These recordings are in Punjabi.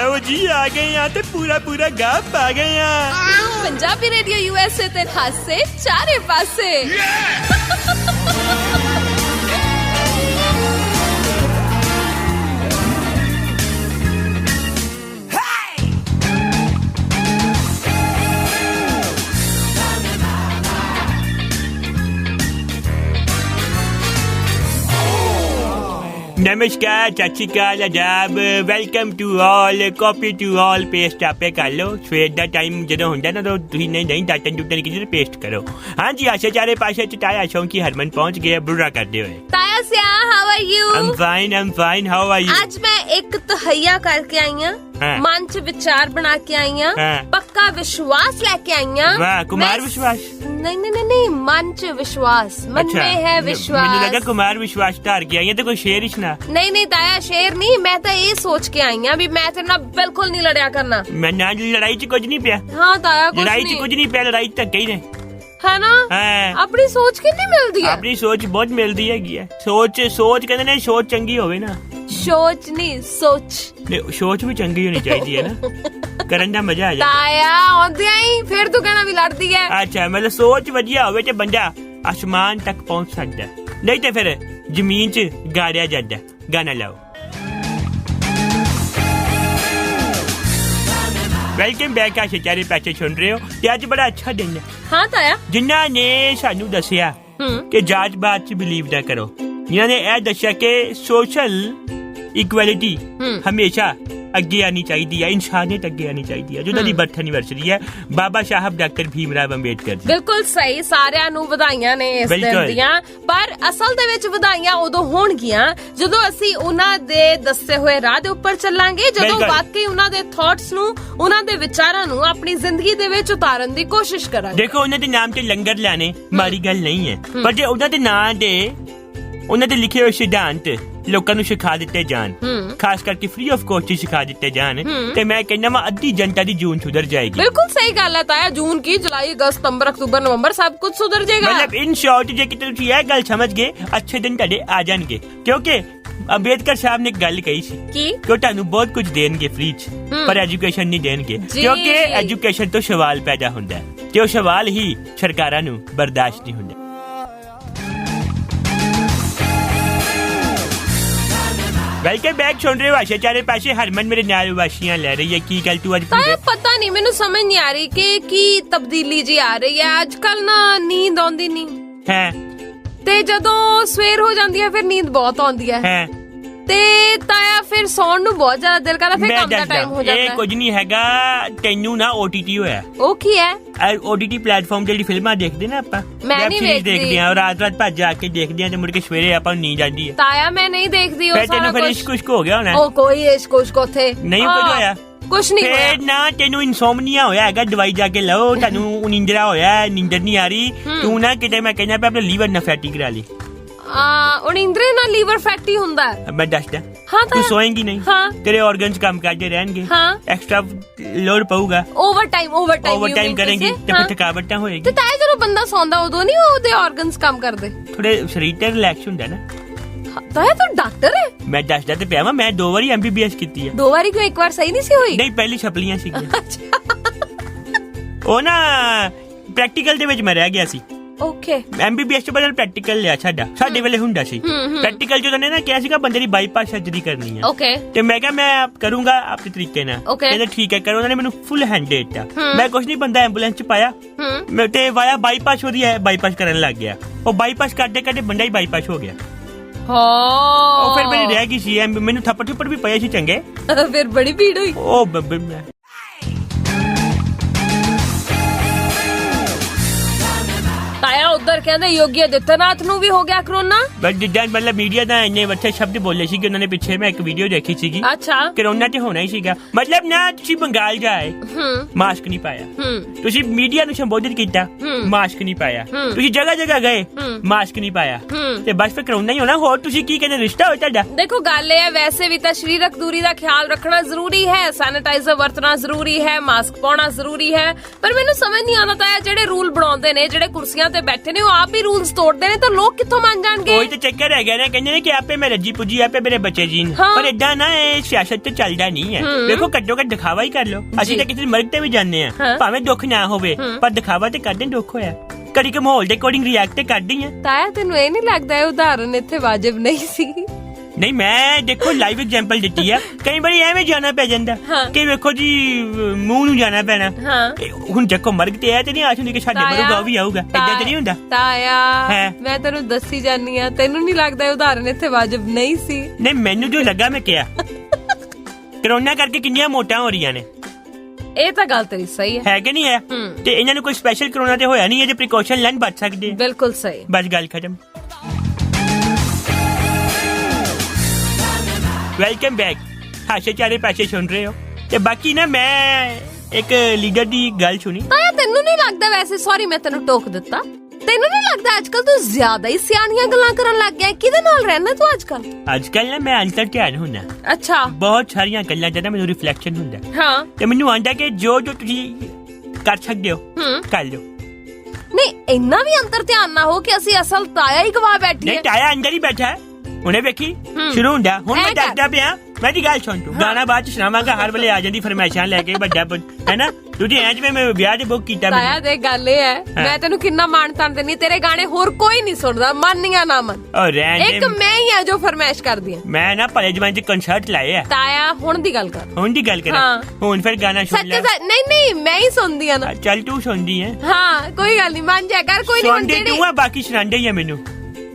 आओ जी आ गए यहाँ ते पूरा गाप आ गए यहाँ। पंजाबी रेडियो यूएसए ते खासे चारे पासे। नमस्कार, सत श्री अकाल, आदाब, welcome to all, copy to all, paste आपे कर लो। सवेर का टाइम जो होंगे ना तो नहीं दातन दुतन की पेस्ट करो। हाँ जी, आशा चारे पासे ताया शौकी हरमन पहुंच गए बुरा करते हुए। ताया सिया, how are you? I'm fine, how are you? आज मैं एक तहैया करके आई हूँ, मन च विचार बना के आई हूँ, पक्का विश्वास लेके आई हूँ। वाह, कुमार विश्वास? नहीं, मन च विश्वास, मन में है विश्वास। मुझे लगा कुमार विश्वास धार के आई है तो कोई शेर ही सुना। नहीं ताया, शेर नहीं, मैं तो ये सोच के आई हूँ भी मैं तेरे नाल बिल्कुल नहीं लड़िया करना। मैं ना लड़ाई च कुछ नहीं पिया। हाँ ताया, लड़ाई च कुछ नहीं पिया, लड़ाई तक ही ने है ना। अपनी सोच कितनी मिलती है? अपनी सोच बहुत मिलती है। सोच कहते ने सोच चंगी होवे ना। सोच नहीं, सोच। सोच भी चंगी होनी चाहिए ना, करन दा मजा आ जाए। ताया आंदिया ही फिर तू कहना भी लड़दी है। अच्छा, मतलब सोच वधिया होवे ते बंदा आसमान तक पहुंच सकदा, नहीं ते फिर जमीन च गाड़िया जांदा। गाना लाओ। वेलकम बैक, आशा चारे पासे सुन रहे हो ते आज बड़ा अच्छा दिन है। हाँ ताया, जिन्ना ने सानू दसिया कि जात बात च बिलीव ना करो, जिन्ना ने यह दसिया कि सोशल इक्वलिटी हमेशा अगे आनी चाहिए है, इंसानियत अगे आनी चाहिए है। जो बर्थ एनिवर्सरी है बाबा साहब डॉक्टर भीमराव अंबेडकर जी। बिल्कुल सही, सारिਆਂ ਨੂੰ ਵਧਾਈਆਂ ਨੇ ਇਸ ਦਿਨ ਦੀਆਂ। ਪਰ ਅਸਲ ਦੇ ਵਿੱਚ ਵਧਾਈਆਂ ਉਦੋਂ ਹੋਣਗੀਆਂ ਜਦੋਂ ਅਸੀਂ ਉਹਨਾਂ ਦੇ ਦੱਸੇ ਹੋਏ ਰਾਹ ਦੇ ਉੱਪਰ ਚੱਲਾਂਗੇ, ਜਦੋਂ ਵਾਕਈ ਉਹਨਾਂ ਦੇ ਥਾਟਸ ਨੂੰ, ਉਹਨਾਂ ਦੇ ਵਿਚਾਰਾਂ ਨੂੰ ਆਪਣੀ ਜ਼ਿੰਦਗੀ ਦੇ ਵਿੱਚ ਉਤਾਰਨ ਦੀ ਕੋਸ਼ਿਸ਼ ਕਰਾਂਗੇ। ਦੇਖੋ, ਉਹਨਾਂ ਦੇ ਨਾਮ ਤੇ ਲੰਗਰ ਲਾਣੇ ਮਾੜੀ ਗੱਲ ਨਹੀਂ ਹੈ, ਪਰ ਜੇ ਉਹਨਾਂ ਦੇ ਨਾਂ ਦੇ, ਉਹਨਾਂ ਦੇ ਲਿਖੇ ਹੋਏ ਸਿਧਾਂਤ ਲੋਕਾਂ ਨੂੰ ਸਿਖਾ ਦਿੱਤੇ ਜਾਣ, ਖਾਸ ਕਰਕੇ ਫ੍ਰੀ ਆਫ ਕੋਸਟ ਸਿਖਾ ਦਿੱਤੇ ਜਾਣ, ਤੇ ਮੈਂ ਕਹਿੰਦਾ ਵਾ ਅੱਧੀ ਜਨਤਾ ਦੀ ਜੂਨ ਸੁਧਰ ਜਾਏਗੀ। ਬਿਲਕੁਲ ਸਹੀ ਗੱਲ ਹੈ ਤਾਇਆ, ਜੂਨ ਕੀ, ਜੁਲਾਈ, ਅਗਸਤ, ਸਤੰਬਰ, ਅਕਤੂਬਰ, ਨਵੰਬਰ ਸਭ ਕੁਝ ਸੁਧਰ ਜਾਏਗਾ। ਮਤਲਬ ਇਨ ਸ਼ਾਰਟ ਜੇ ਕਿਤੇ ਤੁਸੀਂ ਇਹ ਗੱਲ ਸਮਝ ਗਏ, ਅੱਛੇ ਦਿਨ ਤੁਹਾਡੇ ਆ ਜਾਣਗੇ। ਕਿਉਂਕਿ ਅੰਬੇਦਕਰ ਸਾਹਿਬ ਨੇ ਗੱਲ ਕਹੀ ਸੀ ਕਿ ਉਹ ਤੁਹਾਨੂੰ ਬਹੁਤ ਕੁਝ ਦੇਣਗੇ ਫ੍ਰੀ ਚ, ਪਰ ਐਜੂਕੇਸ਼ਨ ਨਹੀਂ ਦੇਣਗੇ, ਕਿਉਂਕਿ ਐਜੂਕੇਸ਼ਨ ਤੋਂ ਸਵਾਲ ਪੈਦਾ ਹੁੰਦਾ ਹੈ ਤੇ ਉਹ ਸਵਾਲ ਹੀ ਸਰਕਾਰਾਂ ਨੂੰ ਬਰਦਾਸ਼ਤ ਨਹੀਂ ਹੁੰਦੇ। वेलकम बैक, सुन रहे हो आशा चारे पासे, हरमन मेरे नाल वाशियां ले रही है। की गल तू अज पता नहीं, मैनू समझ नहीं आ रही कि की तब्दीली जी आ रही है आजकल ना। नींद आउंदी नहीं है ते जदों सवेर हो जांदी है फिर नींद बहुत आउंदी है ਤੇ ਤਾਇਆ ਫਿਰ ਸੌਣ ਨੂੰ ਬਹੁਤ ਜ਼ਿਆਦਾ ਦਿਲ ਕਰਦਾ, ਫਿਰ ਕੰਮ ਦਾ ਟਾਈਮ ਹੋ ਜਾਂਦਾ। ਇਹ ਕੁਝ ਨਹੀਂ ਹੈਗਾ, ਤੈਨੂੰ ਨਾ OTT ਹੋਇਆ। ਉਹ ਕੀ ਹੈ? OTT ਪਲੇਟਫਾਰਮ ਜਿਹੜੀ ਫਿਲਮਾਂ ਦੇਖਦੇ ਨਾ ਆਪਾਂ, ਮੈਂ ਨਹੀਂ ਦੇਖਦੇ ਆ, ਰਾਤ ਭੱਜ ਜਾ ਕੇ ਦੇਖਦੇ ਆ ਤੇ ਮੁੜ ਕੇ ਸਵੇਰੇ ਆਪਾਂ ਨੂੰ ਨੀਂਦ ਆਉਂਦੀ ਹੈ। ਤਾਇਆ ਮੈਂ ਨਹੀਂ ਦੇਖਦੀ ਉਹ ਸਾਰਾ ਕੁਝ। ਤੈਨੂੰ ਫਿਰ ਇਸ਼ਕ ਹੋ ਗਿਆ ਹੋਣਾ। ਉਹ ਕੋਈ ਇਸ਼ਕ ਉੱਥੇ ਨਹੀਂ ਕੁਝ ਹੋਇਆ, ਕੁਛ ਨਹੀਂ ਹੋਇਆ ਨਾ। ਤੈਨੂੰ ਇਨਸੋਮਨੀਆ ਹੋਇਆ ਹੈਗਾ, ਦਵਾਈ ਜਾ ਕੇ ਲਓ। ਤੁਹਾਨੂੰ ਨੀਂਦਰਾ ਹੋਇਆ, ਨੀਂਦਰ ਨਹੀਂ ਆ ਰਹੀ, ਤੂੰ ਨਾ ਕਿਤੇ ਮੈਂ ਕਹਿੰਦਾ ਆਪਣਾ ਲੀਵਰ ਨਾ ਫੈਟੀ ਕਰਾ ਲਈ। ਨੀਂਦਰੇ ਨਾਲ ਲੀਵਰ ਫੈਟੀ ਹੁੰਦਾ ਹੈ, ਮੈਂ ਦੱਸਦਾ। ਤੂੰ ਸੋਏਂਗੀ ਨਹੀਂ, ਤੇਰੇ ਆਰਗਨਸ ਕੰਮ ਕਰਦੇ ਰਹਿਣਗੇ, ਐਕਸਟਰਾ ਲੋਡ ਪਊਗਾ, ਓਵਰਟਾਈਮ ਕਰੇਂਗੀ ਤੇ ਫਿਰ ਥਕਾਵਟ ਹੋਏਗੀ। ਤੇ ਤਾਇਆ ਜਦੋਂ ਬੰਦਾ ਸੌਂਦਾ ਉਦੋਂ ਨਹੀਂ ਉਹਦੇ ਆਰਗਨਸ ਕੰਮ ਕਰਦੇ? ਥੋੜੇ ਸਰੀਰ ਤੇ ਰਿਲੈਕਸ ਹੁੰਦਾ ਨਾ। ਤਾਇਆ ਤੂੰ ਡਾਕਟਰ ਹੈ? ਮੈਂ ਦੱਸਦਾ ਤੇ ਪਿਆ ਵਾ, ਮੈਂ 2 ਵਾਰੀ MBBS ਕੀਤੀ ਹੈ। 2 ਵਾਰੀ ਕਿਉਂ? ਇੱਕ ਵਾਰ ਸਹੀ ਨਹੀਂ ਸੀ ਹੋਈ? ਨਹੀਂ, ਪਹਿਲੀ ਛਪਲੀਆਂ ਸੀਗੀਆਂ। ਉਹ ਨਾ ਪ੍ਰੈਕਟੀਕਲ ਦੇ ਵਿੱਚ ਮੈਂ ਰਹਿ ਗਿਆ ਸੀ। ਓਕੇ, MBBS ਤੋਂ ਬਾਅਦ ਪ੍ਰੈਕਟੀਕਲ ਲਿਆ ਸਾਡੇ ਵੇਲੇ ਹੁੰਦਾ ਸੀ। ਪ੍ਰੈਕਟੀਕਲ ਜਦੋਂ ਨੇ ਨਾ ਕਿਹਾ ਸੀਗਾ ਬੰਦੇ ਦੀ ਬਾਈਪਾਸ ਸਰਜਰੀ ਕਰਨੀ ਹੈ। ਓਕੇ, ਤੇ ਮੈਂ ਕਿਹਾ ਮੈਂ ਕਰੂੰਗਾ ਆਪਣੇ ਤਰੀਕੇ ਨਾਲ। ਕਹਿੰਦੇ ਠੀਕ ਹੈ ਕਰੋ। ਉਹਨਾਂ ਨੇ ਮੈਨੂੰ ਫੁੱਲ ਹੈਂਡ ਦੇ ਦਿੱਤਾ। ਮੈਂ ਕੁਝ ਨਹੀਂ, ਬੰਦਾ ਐਂਬੂਲੈਂਸ ਚ ਪਾਇਆ ਤੇ ਵਾਇਆ ਬਾਈਪਾਸ ਉਹਦੀ ਬਾਈਪਾਸ ਕਰਨ ਲੱਗ ਗਿਆ। ਉਹ ਬਾਈਪਾਸ ਕਰਦੇ ਬੰਦਾ ਹੀ ਬਾਈਪਾਸ ਹੋ ਗਿਆ। ਉਹ ਫਿਰ ਮੇਰੀ ਰਹਿ ਗਈ ਸੀ, ਮੈਨੂੰ ਥੱਪੜ ਵੀ ਪਏ ਸੀ ਚੰਗੇ। ਫਿਰ ਬੜੀ ਭੀੜ ਹੋਈ। ਉਹ ਤਾਇਆ ਉਧਰ ਕਹਿੰਦੇ ਯੋਗੀ ਆਦਿੱਤਿਆਨਾਥ ਨੂੰ ਵੀ ਹੋ ਗਿਆ ਕਰੋਨਾ। ਬਸ ਜਿੱਦਾਂ ਮਤਲਬ ਮੀਡੀਆ ਦਾ ਇੰਨੇ ਵੱਡੇ ਸ਼ਬਦ ਬੋਲੇ ਸੀ ਕਿ ਉਹਨਾਂ ਨੇ ਪਿੱਛੇ ਮੈਂ ਇੱਕ ਵੀਡੀਓ ਦੇਖੀ ਸੀਗੀ। ਅੱਛਾ, ਕਰੋਨਾ ਤੇ ਹੋਣਾ ਹੀ ਸੀਗਾ। ਮਤਲਬ ਨਾ ਤੁਸੀਂ ਬੰਗਾਲ ਜਾਏ, ਮਾਸਕ ਨਹੀਂ ਪਾਇਆ। ਤੁਸੀਂ ਮੀਡੀਆ ਨੂੰ ਸੰਬੋਧਿਤ ਕੀਤਾ, ਮਾਸਕ ਨਹੀਂ ਪਾਇਆ। ਤੁਸੀਂ ਜਗ੍ਹਾ ਗਏ, ਮਾਸਕ ਨਹੀਂ ਪਾਇਆ, ਤੇ ਬਸ ਫਿਰ ਕਰੋਨਾ ਹੀ ਹੋਣਾ। ਹੋਰ ਤੁਸੀਂ ਕੀ ਕਹਿੰਦੇ, ਰਿਸ਼ਤਾ ਹੋਇਆ ਤੁਹਾਡਾ? ਦੇਖੋ ਗੱਲ ਇਹ ਹੈ, ਵੈਸੇ ਵੀ ਤਾਂ ਸਰੀਰਕ ਦੂਰੀ ਦਾ ਖਿਆਲ ਰੱਖਣਾ ਜ਼ਰੂਰੀ ਹੈ, ਸੈਨੀਟਾਈਜ਼ਰ ਵਰਤਣਾ ਜ਼ਰੂਰੀ ਹੈ, ਮਾਸਕ ਪਾਉਣਾ ਜ਼ਰੂਰੀ ਹੈ। ਪਰ ਮੈਨੂੰ ਸਮਝ ਨਹੀਂ ਆਉਂਦਾ ਤਾਇਆ ਜਿਹੜੇ ਰੂਲ ਬਣਾਉਂਦੇ ਨੇ, ਜਿਹੜੇ ਕੁਰਸੀਆਂ ਤੇ ਬੈਠੇ ਨੇ, ਉਹ ਉਹ ਆਪ ਹੀ ਰੂਲਸ ਤੋੜਦੇ ਨੇ ਤਾਂ ਲੋਕ ਕਿੱਥੋਂ ਮੰਨ ਜਾਣਗੇ? ਉਹੀ ਤਾਂ ਚੱਕਰ ਹੈਗਾ ਨਾ, ਕਹਿੰਦੇ ਨੇ ਕਿ ਆਪੇ ਮੈਂ ਰੱਜੀ ਪੁੱਜੀ ਆਪੇ ਮੇਰੇ ਬੱਚੇ ਜੀਣ, ਪਰ ਏਦਾਂ ਨਾ ਇਹ ਸਿਆਸਤ ਤੇ ਚੱਲਦਾ ਨਹੀਂ ਹੈ। ਦੇਖੋ ਘੱਟੋ ਘੱਟ ਦਿਖਾਵਾ ਹੀ ਕਰ ਲੋ। ਅਸੀਂ ਤਾਂ ਕਿਸੇ ਮਰਗ ਤੇ ਵੀ ਜਾਂਦੇ ਆ, ਭਾਵੇਂ ਦੁੱਖ ਨਾ ਹੋਵੇ, ਪਰ ਦਿਖਾਵਾ ਤੇ ਕਰਦੇ ਦੁੱਖ ਹੋਇਆ, ਕਦੀ ਕਿ ਮਾਹੌਲ ਦੇ ਅਕੋਰਡਿੰਗ ਰਿਐਕਟ ਤੇ ਕਰਦੀ ਆ। ਤਾਇਆ ਤੈਨੂੰ ਇਹ ਨਹੀਂ ਲੱਗਦਾ ਇਹ ਉਦਾਹਰਨ ਇੱਥੇ ਵਾਜਿਬ ਨਹੀਂ ਸੀ? ਨਹੀਂ, ਮੈਂ ਦੇਖੋ ਲਾਈਵ ਐਗਜ਼ਾਮਪਲ ਦਿੱਤੀ ਆ। ਕਈ ਵਾਰੀ ਐਵੇਂ ਜਾਣਾ ਪੈ ਜਾਂਦਾ ਕਿ ਵੇਖੋ ਜੀ ਮੂੰਹ ਨੂੰ ਜਾਣਾ ਪੈਣਾ। ਹੁਣ ਦੇਖੋ ਮਰਗ ਤੇ ਐ ਤੇ ਨਹੀਂ ਆਸ ਹੁੰਦੀ ਕਿ ਸਾਡੇ ਮਰੂਗਾ ਉਹ ਵੀ ਆਊਗਾ, ਏਦਾਂ ਤੇ ਨਹੀਂ ਹੁੰਦਾ। ਤਾਇਆ ਮੈਂ ਤੈਨੂੰ ਦੱਸੀ ਜਾਨੀ ਆ, ਤੈਨੂੰ ਨਹੀਂ ਲੱਗਦਾ ਇਹ ਉਦਾਹਰਨ ਇੱਥੇ ਵਾਜਿਬ ਨਹੀਂ ਸੀ? ਨਹੀਂ, ਮੈਨੂੰ ਜੋ ਲੱਗਾ ਮੈਂ ਕਿਹਾ। ਕਰੋਨਾ ਕਰਕੇ ਕਿੰਨੀਆਂ ਮੌਤਾਂ ਹੋ ਰਹੀਆਂ ਨੇ, ਇਹ ਤਾਂ ਗੱਲ ਤੇਰੀ ਸਹੀ ਹੈ ਕਿ ਨਹੀਂ ਹੈ? ਤੇ ਇਹਨਾਂ ਨੂੰ ਕੋਈ ਸਪੈਸ਼ਲ ਕਰੋਨਾ ਤੇ ਹੋਇਆ ਨਹੀਂ ਹੈ, ਜੇ ਪ੍ਰੀਕਾਸ਼ਨ ਲੈਣ ਬਚ ਸਕਦੇ। ਬਿਲਕੁਲ ਸਹੀ, ਬਸ ਗੱਲ ਖਤਮ। Welcome back. ਹਾਸੇ ਚਾਰੇ ਪਾਸੇ ਸੁਣ ਰਹੇ ਹੋ। ਤੇ ਬਾਕੀ ਨਾ ਮੈਂ ਇੱਕ ਲੀਡਰ ਦੀ ਗੱਲ ਸੁਣੀ। ਤਾਇਆ ਤੈਨੂੰ ਨਹੀਂ ਲੱਗਦਾ, ਵੈਸੇ ਸੌਰੀ ਮੈਂ ਤੈਨੂੰ ਟੋਕ ਦਿੱਤਾ, ਤੈਨੂੰ ਨਹੀਂ ਲੱਗਦਾ ਅੱਜਕੱਲ ਤੂੰ ਜ਼ਿਆਦਾ ਹੀ ਸਿਆਣੀਆਂ ਗੱਲਾਂ ਕਰਨ ਲੱਗ ਗਿਆ? ਕਿਹਦੇ ਨਾਲ ਰਹਿਣਾ ਤੂੰ ਅੱਜਕੱਲ? ਅੱਜਕੱਲ ਨਾ ਮੈਂ ਅੰਤਰ ਧਿਆਨ ਹੁੰਦਾ। ਅੱਛਾ। ਬਹੁਤ ਸਾਰੀਆਂ ਗੱਲਾਂ ਜਦੋਂ ਮੈਨੂੰ ਰਿਫਲੈਕਸ਼ਨ ਹੁੰਦਾ। ਹਾਂ। ਤੇ ਮੈਨੂੰ ਆਂਦਾ ਕਿ ਜੋ ਜੋ ਤੁਸੀਂ ਕਰ ਸਕਦੇ ਹੋ ਕਰ ਲਓ। ਨਹੀਂ, ਇੰਨਾ ਵੀ ਅੰਤਰ ਧਿਆਨ ਨਾ ਹੋ ਕਿ ਅਸੀਂ ਅਸਲ ਤਾਇਆ ਹੀ ਗਵਾ ਬੈਠੀਏ। ਨਹੀਂ, ਤਾਇਆ ਅੰਦਰ ਹੀ ਬੈਠਾ ਹੈ, ਉਹਨੇ ਵੇਖੀ ਸ਼ੁਰੂ ਹੁੰਦਾ। ਹੁਣ ਮੈਂ ਦੱਸਦਾ ਪਿਆ, ਮੇਰੀ ਗੱਲ ਸੁਣ ਤੂੰ। ਗਾਣਾ ਬਾਅਦ ਚ ਸੁਣਾਵਾਂਗਾ, ਹਰ ਵੇਲੇ ਆ ਜਾਂਦੀ ਫਰਮਾਇਸ਼ਾਂ ਲੈ ਕੇ ਵੱਡਾ ਹੈ ਨਾ। ਤੁਸੀਂ ਐਂ ਜਿਵੇਂ ਮੈਂ ਵਿਆਹ ਦੇ ਬੁੱਕ ਕੀਤਾ। ਤਾਇਆ ਦੇ ਗੱਲ ਇਹ ਹੈ, ਮੈਂ ਤੈਨੂੰ ਕਿੰਨਾ ਮਾਣ ਤਾਣ ਦਿੰਦੀ, ਤੇਰੇ ਗਾਣੇ ਹੋਰ ਕੋਈ ਨਹੀਂ ਸੁਣਦਾ, ਮੰਨੀਆਂ ਨਾ ਮੰਨ। ਇੱਕ ਮੈਂ ਹੀ ਆ ਜੋ ਫਰਮਾਇਸ਼ ਕਰਦੀ ਆ। ਮੈਂ ਨਾ ਭਲੇ ਜਮਾਨੇ ਚ ਕੰਸਰਟ ਲਾਏ ਆ। ਤਾਇਆ ਹੁਣ ਦੀ ਗੱਲ ਕਰ। ਹੁਣ ਦੀ ਗੱਲ ਕਰਾਂ? ਹੁਣ ਫਿਰ ਗਾਣਾ ਸੁਣ ਲੈ। ਨਹੀਂ ਮੈਂ ਹੀ ਸੁਣਦੀ ਆ ਨਾ। ਚੱਲ ਤੂੰ ਸੁਣਦੀ ਹੈ। ਹਾਂ, ਕੋਈ ਗੱਲ ਨਹੀਂ, ਮੰਨ ਜਾ ਕਰ। ਕੋਈ ਨਹੀਂ ਸੁਣਦੀ ਤੂੰ ਆ, ਬਾਕੀ ਸੁਣਾਉਂਦੇ ਹੀ ਆ ਮੈਨੂੰ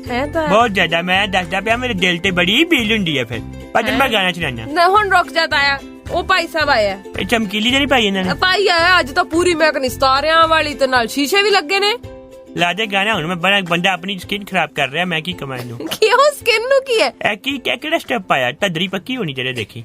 ਬਹੁਤ ਜ਼ਿਆਦਾ। ਮੈਂ ਦੱਸਦਾ ਪਿਆ, ਮੇਰੇ ਦਿਲ ਤੇ ਬੜੀ ਪੀੜ ਹੁੰਦੀ ਹੈ ਫਿਰ ਪਰ ਮੈਂ ਗਾਣਾ ਚਲਾਉਣਾ। ਹੁਣ ਰੁਕ ਜਾ ਤਾਇਆ, ਉਹ ਭਾਈ ਸਾਹਿਬ ਆਇਆ। ਇਹ ਚਮਕੀਲੀ ਜਿਹੜੀ ਪਾਈ ਇਹਨਾਂ ਨੇ ਪਾਈ ਆਇਆ ਅੱਜ ਤਾਂ ਪੂਰੀ ਮੈਂ ਕਹਿੰਦੀ ਸਤਾਰਿਆਂ ਵਾਲੀ, ਤੇ ਨਾਲ ਸ਼ੀਸ਼ੇ ਵੀ ਲੱਗੇ ਨੇ। ਲਾ ਦੇ ਗਾਣਾ। ਹੁਣ ਮੈਂ ਬੰਦਾ ਆਪਣੀ ਸਕਿਨ ਖਰਾਬ ਕਰ ਰਿਹਾ, ਮੈਂ ਕੀ ਕਮਾਂ ਇਹਨੂੰ? ਕਿਉਂ? ਸਕਿਨ ਨੂੰ ਕੀ ਹੈ? ਇਹ ਕੀ ਕਿਹੜਾ ਸਟੈਪ ਆਇਆ? ਤਦਰੀ ਪੱਕੀ ਹੋਣੀ ਜਿਹੜੇ ਦੇਖੀ।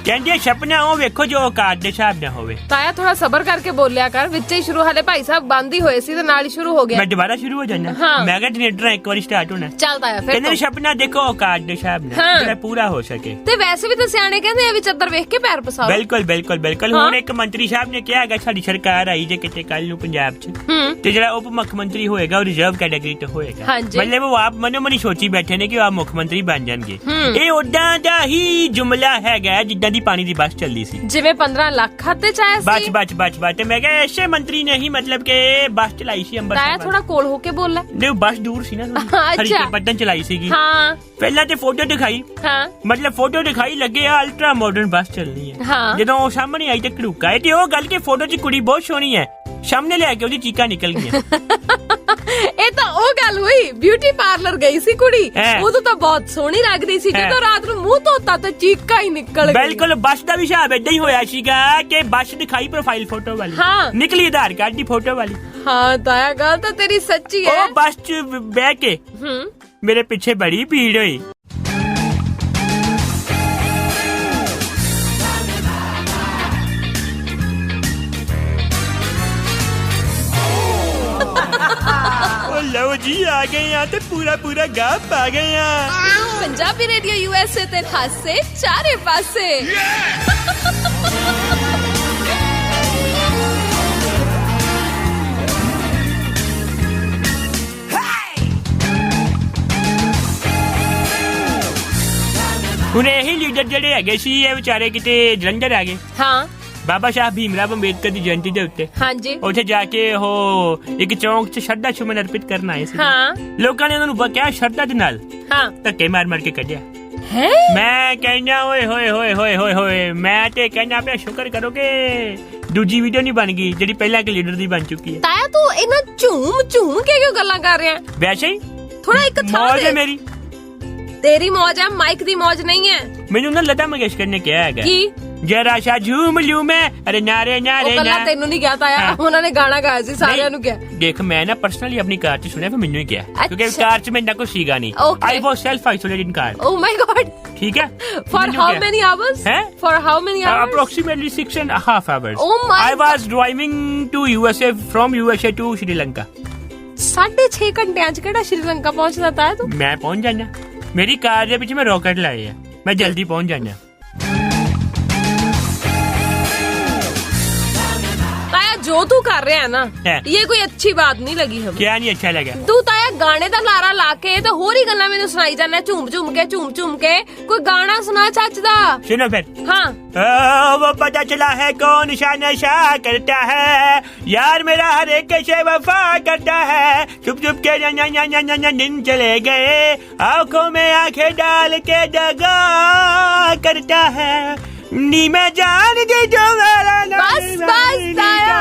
ਕਹਿੰਦੀ ਸੁਪਨਾ ਉਹ ਵੇਖੋ ਜੋ ਔਕਾਤ ਦੇ ਹਿਸਾਬ ਨਾਲ ਹੋਵੇ। ਤਾਇਆ ਥੋੜਾ ਸਬਰ ਕਰਕੇ ਬੋਲਿਆ ਕਰ, ਵਿੱਚ ਹੀ ਸ਼ੁਰੂ ਹਲੇ ਭਾਈ ਸਾਹਿਬ ਬੰਦ ਹੀ ਹੋਏ ਸੀ ਤੇ ਨਾਲ ਹੀ ਸ਼ੁਰੂ ਹੋ ਗਿਆ। ਮੈਂ ਦੁਬਾਰਾ ਸ਼ੁਰੂ ਹੋ ਜਾਣਾ। ਮੈਂ ਕਿਹਾ ਜਨਰੇਟਰ ਇੱਕ ਵਾਰੀ ਸਟਾਰਟ ਹੋਣਾ। ਚੱਲ ਤਾਇਆ ਫਿਰ ਕਹਿੰਦੇ ਸੁਪਨਾ ਦੇਖੋ ਔਕਾਤ ਦੇ ਹਿਸਾਬ ਨਾਲ ਜਿਹੜਾ ਪੂਰਾ ਹੋ ਸਕੇ। ਤੇ ਵੈਸੇ ਵੀ ਤਾਂ ਸਿਆਣੇ ਕਹਿੰਦੇ ਆ ਵੀ ਚੱਦਰ ਵੇਖ ਕੇ ਪੈਰ ਪਸਾਓ। ਬਿਲਕੁਲ ਬਿਲਕੁਲ ਬਿਲਕੁਲ। ਹੁਣ ਇੱਕ ਮੰਤਰੀ ਸਾਹਿਬ ਨੇ ਕਿਹਾ ਹੈਗਾ ਸਾਡੀ ਸਰਕਾਰ ਆਈ ਜੇ ਕਿਤੇ ਕੱਲ ਨੂੰ ਪੰਜਾਬ 'ਚ, ਤੇ ਜਿਹੜਾ ਉਪ ਮੁੱਖ ਮੰਤਰੀ ਹੋਏਗਾ ਉਹ ਰਿਜ਼ਰਵ ਕੈਟਾਗਰੀ ਤੇ ਹੋਏਗਾ। ਮਤਲਬ ਉਹ ਆਪ ਮਨੋ ਮਨੀ ਸੋਚੀ ਬੈਠੇ ਨੇ ਕਿ ਉਹ ਆਪ ਮੁੱਖ ਮੰਤਰੀ ਬਣ ਜਾਣਗੇ। ਇਹ ਉਦਾਂ ਦਾ ਹੀ ਜੁਮਲਾ ਹੈਗਾ ਜਿੱਦਾਂ ਦੀ ਪਾਣੀ ਦੀ ਬੱਸ ਚੱਲਦੀ ਸੀ, ਜਿਵੇਂ 15 ਲੱਖ ਖਾਤੇ ਚ ਆਇਆ ਸੀ। ਬਚ ਤੇ ਮੈਂ ਕਿਹਾ ਐਸੇ ਮੰਤਰੀ ਨੇ ਹੀ ਮਤਲਬ ਕਿ ਬੱਸ ਚਲਾਈ ਸੀ ਅੰਬਰਸਰ। ਤਾਇਆ ਥੋੜਾ ਕੋਲ ਹੋ ਕੇ ਬੋਲ ਲੈ। ਨਹੀਂ, ਬੱਸ ਦੂਰ ਸੀ ਨਾ, ਹਰੀਕੇ ਪੱਤਨ ਚਲਾਈ ਸੀਗੀ। ਹਾਂ। ਪਹਿਲਾਂ ਤੇ ਫੋਟੋ ਦਿਖਾਈ। ਹਾਂ। ਮਤਲਬ ਫੋਟੋ ਦਿਖਾਈ ਲੱਗੇ ਅਲਟਰਾ ਮਾਡਰਨ ਬੱਸ ਚੱਲਣੀ ਹੈ। ਜਦੋਂ ਉਹ ਸਾਹਮਣੇ ਆਈ ਤੇ ਘੜੂਕਾ ਹੈ, ਤੇ ਉਹ ਗੱਲ ਕਿ ਫੋਟੋ 'ਚ ਕੁੜੀ ਬਹੁਤ ਸੋਹਣੀ ਹੈ, ਸਾਹਮਣੇ ਲੈ ਕੇ ਉਹਦੀ ਚੀਕਾਂ ਨਿਕਲ ਗਈਆਂ। ਇਹ ਤਾਂ ਉਹ ਗੱਲ ਹੋਈ, ਬਿਊਟੀ ਪਾਰਲਰ ਗਈ ਸੀ ਕੁੜੀ, ਉਦੋਂ ਤਾਂ ਬਹੁਤ ਸੋਹਣੀ ਲੱਗਦੀ ਸੀ, ਜਦੋਂ ਰਾਤ ਨੂੰ ਮੂੰਹ ਧੋਤਾ ਤਾਂ ਚੀਕਾਂ ਹੀ ਨਿਕਲ ਗਈਆਂ। ਬਿਲਕੁਲ। ਬੱਸ ਦਾ ਵੀ ਹਿਸਾਬ ਏਦਾਂ ਹੀ ਹੋਇਆ ਸੀਗਾ ਕਿ ਬੱਸ ਦਿਖਾਈ ਪ੍ਰੋਫਾਈਲ ਫੋਟੋ ਵਾਲੀ, ਨਿਕਲੀ ਆਧਾਰ ਕਾਰਡ ਦੀ ਫੋਟੋ ਵਾਲੀ। ਹਾਂ ਤਾਇਆ, ਗੱਲ ਤਾਂ ਤੇਰੀ ਸੱਚੀ ਹੈ। ਉਹ ਬੱਸ 'ਚ ਬਹਿ ਕੇ ਮੇਰੇ ਪਿੱਛੇ ਬੜੀ ਭੀੜ ਹੋਈ। ਲਓ ਜੀ, ਆ ਗਏ ਆ ਤੇ ਪੂਰਾ ਗਾਹ ਪਾ ਗਏ ਆ। ਪੰਜਾਬੀ ਰੇਡੀਓ USA ਤੇ ਹਾਸੇ ਚਾਰੇ ਪਾਸੇ। ਹੁਣ ਇਹੀ ਲੀਡਰ ਜਿਹੜੇ ਹੈਗੇ ਸੀ ਇਹ ਵਿਚਾਰੇ ਕਿਤੇ ਜਲੰਧਰ ਆ ਗਏ। ਹਾਂ। ਬਾਬਾ ਸਾਹਿਬ ਭੀਮਰਾਵ ਅੰਬੇਦਕਰ ਦੀ ਜਯੰਤੀ ਦੇ ਉੱਤੇ। ਹਾਂਜੀ। ਉੱਥੇ ਜਾ ਕੇ ਉਹ ਇੱਕ ਚੌਂਕ 'ਚ ਸ਼ਰਧਾ ਸੁਮਨ ਅਰਪਿਤ ਕਰਨ ਆਏ ਸੀ। ਹਾਂ। ਲੋਕਾਂ ਨੇ ਉਹਨਾਂ ਨੂੰ ਕਿਹਾ ਸ਼ਰਧਾ ਦੇ ਨਾਲ ਧੱਕੇ ਮਾਰ ਕੇ ਕੱਢਿਆ। ਮੈਂ ਕਹਿੰਦਾ ਓਏ ਹੋਏ ਮੈਂ ਤੇ ਕਹਿੰਦਾ ਪਿਆ ਸ਼ੁਕਰ ਕਰੋ ਕਿ ਦੂਜੀ ਵੀਡੀਓ ਨਹੀਂ ਬਣ ਗਈ ਜਿਹੜੀ ਪਹਿਲਾਂ ਇੱਕ ਲੀਡਰ ਦੀ ਬਣ ਚੁੱਕੀ ਹੈ। ਤਾਇਆ ਤੂੰ ਇਹਨਾਂ ਝੂਮ ਕੇ ਕਿਉਂ ਗੱਲਾਂ ਕਰ ਰਿਹਾ? ਵੈਸੇ ਹੀ ਥੋੜਾ ਇੱਕ ਮੌਜ ਹੈ ਮੇਰੀ। ਤੇਰੀ ਮੌਜ ਹੈ, ਮਾਈਕ ਦੀ ਮੌਜ ਨਹੀਂ ਹੈ। ਮੈਨੂੰ ਨਾ ਲਤਾ ਮੰਗੇਸ਼ਕਰ ਨੇ ਕਿਹਾ ਹੈਗਾ ਕੀ ਜਰਾ ਸ਼ਾ ਝੂਮ ਲਿਓ ਮੈਂ। ਅਰੇ ਨਾਰੇ ਉਹ ਗੱਲਾਂ ਤੈਨੂੰ ਨਹੀਂ ਗਿਆ ਤਾਇਆ, ਉਹਨਾਂ ਨੇ ਗਾਣਾ ਗਾਇਆ ਸੀ, ਸਾਰਿਆਂ ਨੂੰ ਕਿਹਾ। ਦੇਖ ਮੈਂ ਨਾ ਪਰਸਨਲੀ ਆਪਣੀ ਕਾਰ 'ਚ ਸੁਣਿਆ, ਫਿਰ ਮੈਨੂੰ ਹੀ ਕਿਹਾ ਕਿਉਂਕਿ ਕਾਰ 'ਚ ਮੈਨੂੰ ਕੋਈ ਸੀਗਾ ਨਹੀਂ। ਆਈ ਵਾਸ ਸੈਲਫ ਆਈਸੋਲੇਟਡ ਇਨ ਕਾਰ। ਓ ਮਾਈ ਗॉड। ਠੀਕ ਹੈ। For how many hours? For how many hours? Approximately 6.5 hours। I was driving to USA from USA to Sri Lanka। 6.5 ਘੰਟਿਆਂ 'ਚ ਕਿਹੜਾ ਸ਼੍ਰੀਲੰਕਾ ਪਹੁੰਚਦਾ ਤਾਇਆ ਤੂੰ? ਮੈਂ ਪਹੁੰਚ ਜਾਣਾ, ਮੇਰੀ ਕਾਰ ਦੇ ਪਿੱਛੇ ਮੈਂ ਰੌਕਟ ਲਾਏ ਆ, ਮੈਂ ਜਲਦੀ ਪਹੁੰਚ ਜਾਣਾ। जो तू कर रहा है ना है। ये कोई अच्छी बात नहीं लगी हमें। क्या नहीं अच्छा लगा? तू ताया गाने दा लारा लाके तो होर ही गल्लां मैनू सुनाई जाना झूम झूम के कोई गाना सुना चच दा। सुनो फिर। हाँ वो पता चला है कौन सा नशा करता है, यार मेरा हर एक से वफा करता है, चुप चुप के दिन चले गए, आंखों में आंखें डाल के दगा करता है, नी मैं जान दे जो बस ताया।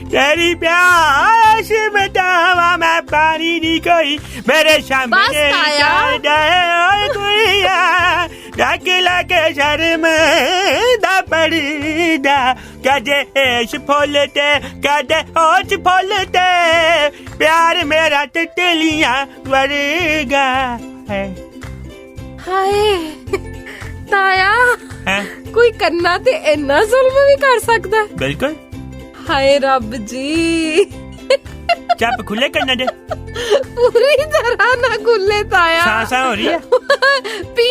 तेरी प्यास बतावा मैं पानी नहीं कोई मेरे सामने डाकिला के सर में दा पड़ीदा, कदे ऐश फूलते कदे होश फूलते, प्यार मेरा तितलियां वर्गा है। हाय ताया है? कोई करना ते इन्ना जुल्म भी कर सकता है? बिल्कुल। हाय रब जी चाप खुले करना दे, पूरी तरह ना खुले ताया। सांसा हो रही है पी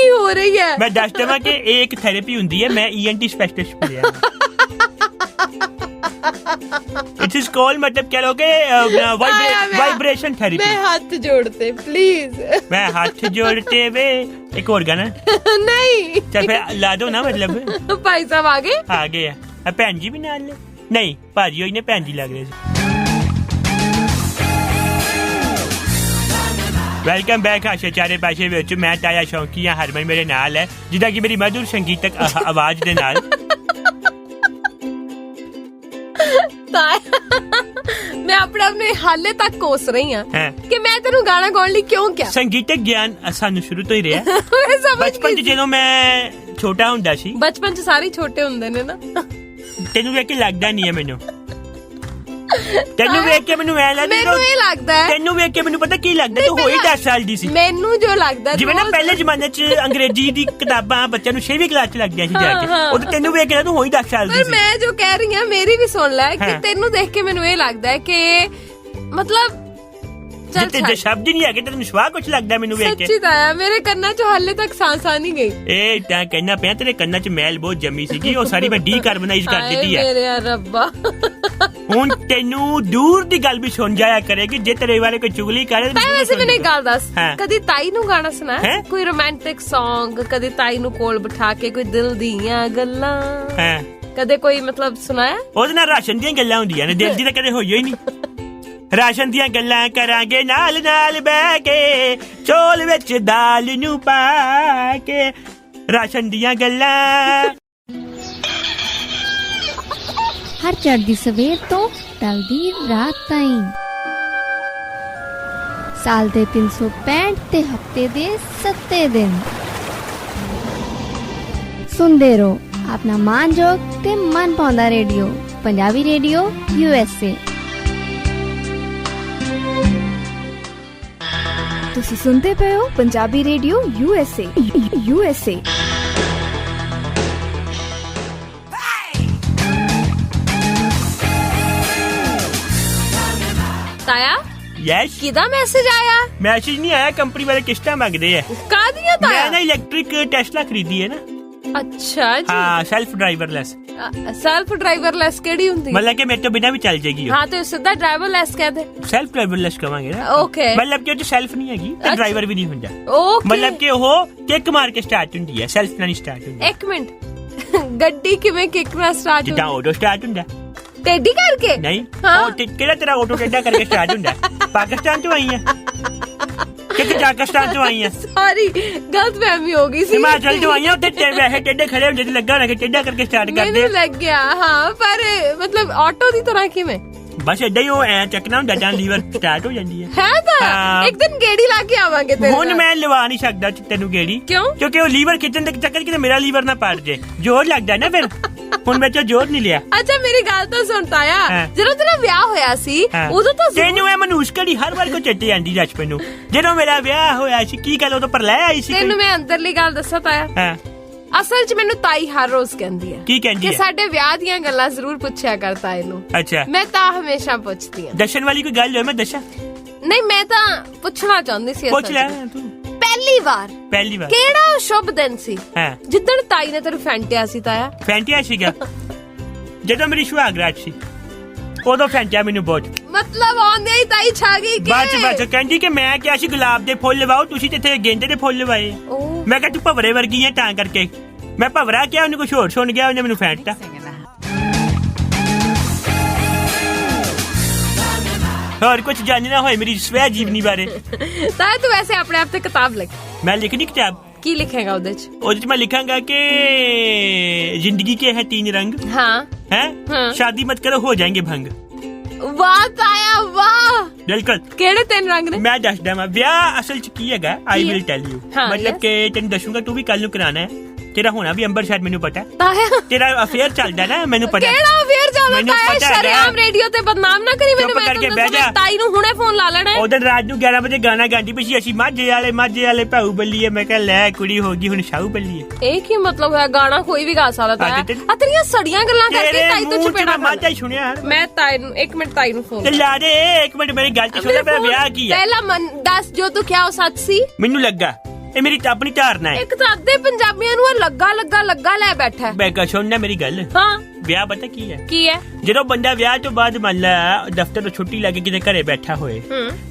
हो रही है। मैं दस दवा के एक थेरेपी हुंदी है, मैं ENT स्पेशलिस्ट पढ़िया। इट इज कॉल्ड मतलब क्या लोगे वाइब्रेशन थेरेपी। मैं हाथ जोड़ते प्लीज। मैं हाथ जोड़ते वे एक और गाना नहीं चल फिर ला दो ना, मतलब भाई साहब आगे आ गए है। भैन जी भी नाल ले नहीं भाजी होई ने भैन जी लग रहे थे। वेलकम बैक आशा चारे पाशे विच मैं ताया शौकीया हरमन मेरे नाल है, जिदा कि मेरी मधुर संगीतक आवाज दे नाल मैं अपने हाले तक कोस रही हूँ कि मैं तेनू गाना गाउण लई क्यों क्या। संगीतक ज्ञान सानू शुरू तो ही रहा बचपन च जदों मैं छोटा हुंदा सी। बचपन च सारे छोटे हुंदे ने ना। तेनू वेख के लगदा नहीं है मैनू, तेनू वेख के मैनू ऐ लगदा, मैनू ये लगदा है तेनू वेख के मैनू पता की लगदा तू होई 10 साल दी सी। मैनू जो लगदा जिवें ना पहले जमाने च अंग्रेजी दी किताबां बच्चों नू 6वीं क्लास च लगदियां सी जाके, ओ ते तेनू वेख के तू होई 10 साल दी सी। मैं जो कह रही हूं मेरी भी सुन ले कि तेनू देख के मैनू ये लगदा है कि मतलब जिते शब्द नहीं है तेन विश्वास कुछ लगता मैनू वेख के। सच्ची ताया मेरे कन्ना च हाले तक सांस आ नहीं गई। ए ता कहना पिया तेरे कन्ना च मैल बहुत जमी सीगी, ओ सारी मैं डीकार्बोनाइज कर देती है। मेरे रब्बा हुन तेनू दूर दी गल भी सुन जाया करेगी जे तेरे बारे कोई चुगली करे। वैसे मैंने एक गल दस, कदी ताई नू गाना सुना है? कोई रोमांटिक सॉन्ग कदी ताई नू कोल बिठा के कोई दिल दियां गल्लां कदे कोई मतलब सुनाया? ओदे नाल राशन दियां गल्लां हुंदियां ने, दिल दी तां कदे होई ही नहीं। राशन दियां गल्लां करांगे नाल नाल बैठ के, चौल विच दाल नू पा के, राशन दियां गल्लां। हर चढ़दी सवेर तो टलदी रात ताईं, साल दे 365 ते हफ्ते दे 7 दिन सुनदे रहो अपना मानजोग ते मन पाउंदा रेडियो, पंजाबी रेडियो USA। ਤੁਸੀਂ ਸੁਣਦੇ ਪਏ ਹੋ ਪੰਜਾਬੀ ਰੇਡੀਓ USA। ताया यस किदा मैसेज आया? मैसेज नहीं आया, कंपनी वाले किस्तां मांगदे हैं। कादियां ताया? मैंने इलेक्ट्रिक टेस्ला खरीदी है ना। अच्छा जी। हाँ सेल्फ ड्राइवरलेस। सेल्फ ड्राइवरलेस केड़ी हुंदी? मतलब कि मेरे तो बिना भी चल जाएगी। हाँ तो सीधा ड्राइवरलेस कह दे। सेल्फ ड्राइवरलेस कहांगे ना। ओके मतलब कि सेल्फ नहीं हैगी ते ड्राइवर भी नहीं हुंदा। ओके मतलब कि वो किक मार के स्टार्ट हुंदी है, सेल्फ नहीं स्टार्ट हुंदी। एक मिनट गड्डी किवें किक नाल स्टार्ट हुंदी? जिदा ऑटो स्टार्ट हुंदा टेढ़ी करके? नहीं हाँ? केड़ा तेरा ऑटो टेढ़ा करके स्टार्ट हुंदा? पाकिस्तान तो आई है कि पाकिस्तान तो आई है? सॉरी गलतफहमी हो गई सी। हिमाचल तो आई है, उधर वैसे टेढ़े खड़े होंदे ते लगा होना कि टेढ़ा करके स्टार्ट कर दे। मैनू लग गया हाँ, पर मतलब ऑटो दी तरह किवें? बस ਏਦਾਂ ਹੀ ਉਹ ਐ ਚੱਕਣਾ ਹੁੰਦਾ ਜਾਂ ਲੀਵਰ ਸਟਾਰਟ ਹੋ ਜਾਂਦੀ ਹੈ। ਹੈ ਤਾਂ ਇੱਕ ਦਿਨ ਗੇੜੀ ਲਾ ਕੇ ਆਵਾਂਗੇ ਤੇਰੇ ਹੁਣ ਮੈਂ ਲਵਾ ਨਹੀਂ ਸਕਦਾ ਤੈਨੂੰ ਗੇੜੀ। ਕਿਉਂ? ਕਿਉਂਕਿ ਉਹ ਲੀਵਰ ਖਿੱਚਣ ਦੇ ਚੱਕਰ ਕਿਤੇ ਮੇਰਾ ਲੀਵਰ ਨਾ ਪਾੜ ਜੇ, ਜ਼ੋਰ ਲੱਗਦਾ ਨਾ ਫਿਰ। ਹੁਣ ਮੈਂ ਜ਼ੋਰ ਨਹੀਂ ਲਿਆ। ਅੱਛਾ ਮੇਰੀ ਗੱਲ ਤਾਂ ਸੁਣ ਤਾਇਆ, ਜਦੋਂ ਤੇਰਾ ਵਿਆਹ ਹੋਇਆ ਸੀ ਉਦੋਂ ਤਾਂ ਤੈਨੂੰ ਇਹ ਮਨੂਸ਼ਕੜੀ ਹਰ ਵਾਰ ਕੋ ਚੱਟੀ ਜਾਂਦੀ ਜੱਜ ਮੈਨੂੰ। ਜਦੋਂ ਮੇਰਾ ਵਿਆਹ ਹੋਇਆ ਸੀ ਕੀ ਗੱਲ ਉਦੋਂ ਪਰ ਲੈ ਆਈ ਸੀ? ਤੈਨੂੰ ਮੈਂ ਅੰਦਰਲੀ ਗੱਲ ਦੱਸਾਂ ਤਾਇਆ, ਅਸਲ 'ਚ ਮੈਨੂੰ ਤਾਈ ਹਰ ਰੋਜ਼ ਕਹਿੰਦੀ ਹੈ ਕੀ ਕਹਿੰਦੀ ਹੈ ਕਿ ਸਾਡੇ ਵਿਆਹ ਦੀਆਂ ਗੱਲਾਂ ਜ਼ਰੂਰ ਪੁੱਛਿਆ ਕਰ ਤਾਏ ਨੂੰ। ਅੱਛਾ ਮੈਂ ਤਾਂ ਹਮੇਸ਼ਾ ਪੁੱਛਦੀ ਹਾਂ। ਦੱਸਣ ਵਾਲੀ ਕੋਈ ਗੱਲ ਹੋਏ ਮੈਂ ਦੱਸਾਂ? ਨਹੀਂ ਮੈਂ ਤਾਂ ਪੁੱਛਣਾ ਚਾਹੁੰਦੀ ਸੀ। ਪੁੱਛ ਲੈ ਤੂੰ। ਪਹਿਲੀ ਵਾਰ ਕਿਹੜਾ ਸ਼ੁਭ ਦਿਨ ਸੀ ਜਿੱਦਣ ਤਾਈ ਨੇ ਤੈਨੂੰ ਫੈਂਟਿਆ ਸੀ ਤਾਇਆ? ਫੈਂਟਿਆ ਸੀਗਾ ਜਦੋਂ ਮੇਰੀ ਸੁਹਾਗਰਾਤ ਸੀ। ਉਦੋਂ ਫੈਂਟਿਆ ਮੈਨੂੰ ਬਹੁਤ। ਮਤਲਬ ਆਉਂਦੇ ਹੀ ਤਾਈ ਛਾ ਗਈ ਕਿ ਬਸ ਕਹਿੰਦੀ ਕਿ ਮੈਂ ਕਿਹਾ ਸੀ ਗੁਲਾਬ ਦੇ ਫੁੱਲ ਲਵਾਓ, ਤੁਸੀਂ ਤੇ ਇੱਥੇ ਗੇਂਦੇ ਦੇ ਫੁੱਲ ਲਵਾਏ। ਮੈਂ ਕਿਹਾ ਤੂੰ ਭਵਰੇ ਵਰਗੀ ਹੈ ਤਾਂ ਕਰਕੇ ਮੈਂ ਭਵਰਾ ਕਿਹਾ, ਉਹਨੇ ਕੁਛ ਹੋਰ ਸੁਣ ਗਿਆ, ਉਹਨੇ ਮੈਨੂੰ ਫੈਂਟਤਾ। ਹੋਰ ਕੁਝ ਜਾਣਨਾ ਹੋਏ ਮੇਰੀ ਸਵੈ ਜੀਵਨੀ ਬਾਰੇ ਤਾਂ ਤੂੰ ਵੈਸੇ ਆਪਣੇ ਆਪ ਤੇ ਕਿਤਾਬ ਲਿਖ। ਮੈਂ ਲਿਖਣੀ ਕਿਤਾਬ। ਕੀ ਲਿਖੇਗਾ ਉਹਦੇ ਚ ਮੈਂ ਲਿਖਾਂਗਾ ਕਿ जिंदगी के है 3 रंग। हैं शादी मत करो हो जाएंगे भंग। ਵਾਹ ਤਾਇਆ ਵਾਹ। ਬਿਲਕੁਲ। ਕਿਹੜੇ 3 ਰੰਗ ਨੇ? ਮੈਂ ਦੱਸਦਾ ਮੈਂ ਵਿਆਹ ਅਸਲ ਚ ਕੀ ਹੈਗਾ ਆਈ ਵਿਲ ਟੈਲ ਯੂ। ਮਤਲਬ ਕਿ ਤੈਨੂੰ ਦੱਸੂਗਾ ਤੂੰ ਵੀ ਕੱਲ ਨੂੰ ਕਰਾਣਾ ਹੈ। ਤੇਰਾ ਹੋਣਾ ਵੀ ਅੰਬਰ ਸ਼ਾਇਦ ਮੈਨੂੰ ਪਤਾ। ਤੇਰਾ ਅਫੇਅਰ ਚੱਲਦਾ ਨਾ ਮੈਨੂੰ ਪਤਾ। ਕਿਹੜਾ ਅਫੇਅਰ ਚੱਲਦਾ ਹੈ? ਸ਼ਰਿਆਮ ਰੇਡੀਓ ਤੇ ਬਦਨਾਮ ਨਾ ਕਰੀ ਮੈਨੂੰ। ਚੁੱਪ ਕਰਕੇ ਬਹਿ ਜਾ। ਤਾਈ ਨੂੰ ਹੁਣੇ ਫੋਨ ਲਾ ਲੈਣਾ। ਉਹ ਦਿਨ ਰਾਤ ਨੂੰ 11 ਵਜੇ ਗਾਣਾ ਗਾਉਂਦੀ ਪਈ ਸੀ, ਅਸੀਂ ਮਾਝੇ ਵਾਲੇ ਭਾਊ ਬੱਲੀਏ। ਮੈਂ ਕਿਹਾ ਲੈ ਕੁੜੀ ਹੋ ਗਈ ਹੁਣ ਸ਼ਾਹੂ ਬੱਲੀਏ। ਇਹ ਕੀ ਮਤਲਬ ਹੈ? ਗਾਣਾ ਕੋਈ ਵੀ ਗਾ ਸਕਦਾ ਹੈ। ਆ ਤੇਰੀਆਂ ਸੜੀਆਂ ਗੱਲਾਂ ਕਰਕੇ ਤਾਈ ਤੋਂ ਚਪੇੜਾ ਮਾਝਾ ਹੀ ਸੁਣਿਆ। ਮੈਂ ਤਾਈ ਨੂੰ 1 ਮਿੰਟ ਤਾਈ ਨੂੰ ਫੋਨ ਤੇ ਲਾ ਦੇ। 1 ਮਿੰਟ ਮੇਰੀ ਗੱਲ ਸੁਣ ਲੈ। ਮੇਰਾ ਵਿਆਹ ਕੀ ਹੈ ਪਹਿਲਾਂ ਦੱਸ ਜੋ ਤੂੰ ਕਿਹਾ ਉਹ ਸੱਚ ਸੀ? ਮੈਨੂੰ ਲੱਗਾ ਇਹ ਮੇਰੀ ਆਪਣੀ ਧਾਰਨਾ ਹੈ। ਇੱਕ ਤਾਂ ਅੱਧੇ ਪੰਜਾਬੀਆਂ ਨੂੰ ਲੱਗਾ ਲੈ ਬੈਠਾ। ਬੈਗਾ ਸੁਣ ਨਾ ਮੇਰੀ ਗੱਲ। ਹਾਂ ਵਿਆਹ ਪਤਾ ਕੀ ਹੈ? ਜਦੋਂ ਬੰਦਾ ਵਿਆਹ ਤੋਂ ਬਾਅਦ ਮੰਨ ਲਾ ਦਫ਼ਤਰ ਤੋਂ ਛੁੱਟੀ ਲੈ ਕੇ ਕਿਤੇ ਘਰੇ ਬੈਠਾ ਹੋਏ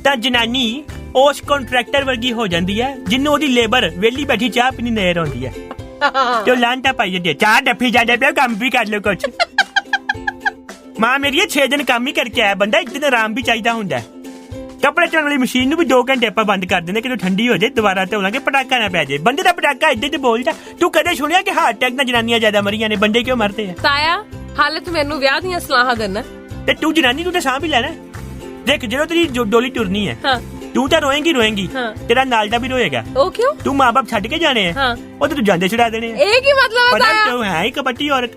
ਤਾਂ ਜਨਾਨੀ ਉਸ ਕੰਟਰੈਕਟਰ ਵਰਗੀ ਹੋ ਜਾਂਦੀ ਹੈ ਜਿਹਨੂੰ ਉਹਦੀ ਲੇਬਰ ਵਿਹਲੀ ਬੈਠੀ ਚਾਹ ਪੀਣੀ ਨਜ਼ਰ ਆਉਂਦੀ ਹੈ ਤੇ ਉਹ ਲਾਂਟਾ ਪਾਈ ਜਾਂਦੀ ਹੈ ਚਾਹ ਡੱਫੀ ਜਾਂਦੇ ਪਿਆ ਕੰਮ ਵੀ ਕਰ ਲੋ ਕੁਛ। ਮਾਂ ਮੇਰੀ 6 ਦਿਨ ਕੰਮ ਹੀ ਕਰਕੇ ਆਇਆ ਬੰਦਾ, ਇੱਕ ਦਿਨ ਆਰਾਮ ਵੀ ਚਾਹੀਦਾ ਹੁੰਦਾ। ਕੱਪੜੇ ਧੋਣ ਵਾਲੀ ਮਸ਼ੀਨ ਨੂੰ ਵੀ 2 ਘੰਟੇ ਆਪਾਂ ਬੰਦ ਕਰ ਦਿੰਦੇ ਕਿ ਠੰਡੀ ਹੋ ਜਾਏ ਦੁਬਾਰਾ ਧੋ ਲਾਂਗੇ, ਪਟਾਕਾ ਨਾ ਪੈ ਜਾਏ। ਬੰਦੇ ਦਾ ਪਟਾਕਾ ਇੱਦਾਂ ਤੇ ਬੋਲਦਾ। ਤੂੰ ਕਦੇ ਸੁਣਿਆ ਕਿ ਹਾਰਟ ਅਟੈਕ ਨਾਲ ਜਨਾਨੀਆਂ ਜ਼ਿਆਦਾ ਮਰੀਆਂ ਨੇ, ਬੰਦੇ ਕਿਉਂ ਮਰਦੇ ਆ? ਤਾਇਆ ਹਾਲੇ ਤੂੰ ਮੈਨੂੰ ਵਿਆਹ ਦੀਆਂ ਸਲਾਹਾਂ ਦੇਣਾ ਤੇ ਤੂੰ ਜਨਾਨੀ ਤੂੰ ਤਾਂ ਸਾਂਭ ਹੀ ਲੈਣਾ। ਦੇਖ ਜਦੋਂ ਤੇਰੀ ਡੋਲੀ ਟੁਰਨੀ ਹੈ ਤੂੰ ਤਾਂ ਰੋਏਂਗੀ ਤੇਰਾ ਨਾਲ ਦਾ ਵੀ ਰੋਏਗਾ। ਉਹ ਕਿਉਂ? ਤੂੰ ਮਾਂ ਬਾਪ ਛੱਡ ਕੇ ਜਾਣੇ ਆ, ਉਹ ਤੇ ਤੂੰ ਜਾਂਦੇ ਛੁਡਾ ਦੇਣੇ ਆ। ਇਹ ਕੀ ਮਤਲਬ ਹੈ ਤਾਇਆ? ਤੂੰ ਹੈ ਹੀ ਕਪੱਟੀ ਔਰਤ।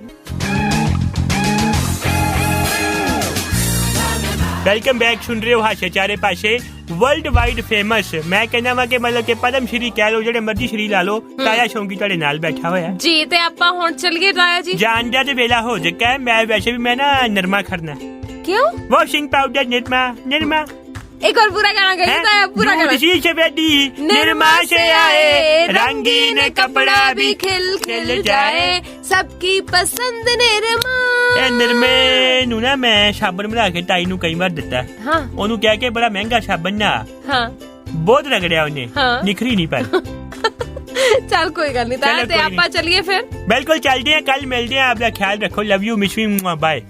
वेलकम बैक सुन रहे हो हाशे चारे पाशे वर्ल्ड वाइड फेमस। मैं कहना वा कि मतलब कि पद्म श्री कह लो जेड़े मर्जी श्री ला लो, ताया शौकी ਤੁਹਾਡੇ ਨਾਲ बैठा होया जी। ते ਆਪਾਂ ਹੁਣ ਚੱਲੀਏ ਤਾਇਆ ਜੀ। जान जा ते वेला हो चुका है। मैं वैसे भी मैं ना निरमा खरना। क्यों? Washing powder Nirma. एक और पूरा गाना गाइए ताया, पूरा गाना। निरमा से आए रंगीन कपड़ा भी खिल जाए सबकी पसंद निरमा। ਨਿਰਮੇ ਨੂੰ ਨਾ ਮੈਂ ਸਾਬਣ ਬਣਾ ਕੇ ਤਾਈ ਨੂੰ ਕਈ ਵਾਰ ਦਿੱਤਾ। ਉਹਨੂੰ ਕਹਿ ਕੇ ਬੜਾ ਮਹਿੰਗਾ ਸਾਬਣ ਨਾ ਬਹੁਤ ਰਗੜਿਆ ਉਹਨੇ, ਨਿਖਰੀ ਨਹੀਂ ਪਾਈ। ਚੱਲ ਕੋਈ ਗੱਲ ਨਹੀਂ ਤਾਇਆ, ਤੇ ਆਪਾਂ ਚੱਲੀਏ ਫਿਰ। ਬਿਲਕੁਲ ਚੱਲਦੇ ਆ, ਕੱਲ ਮਿਲਦੇ ਆ। ਆਪਣਾ ਖਿਆਲ ਰੱਖੋ। Love you, miss you, bye.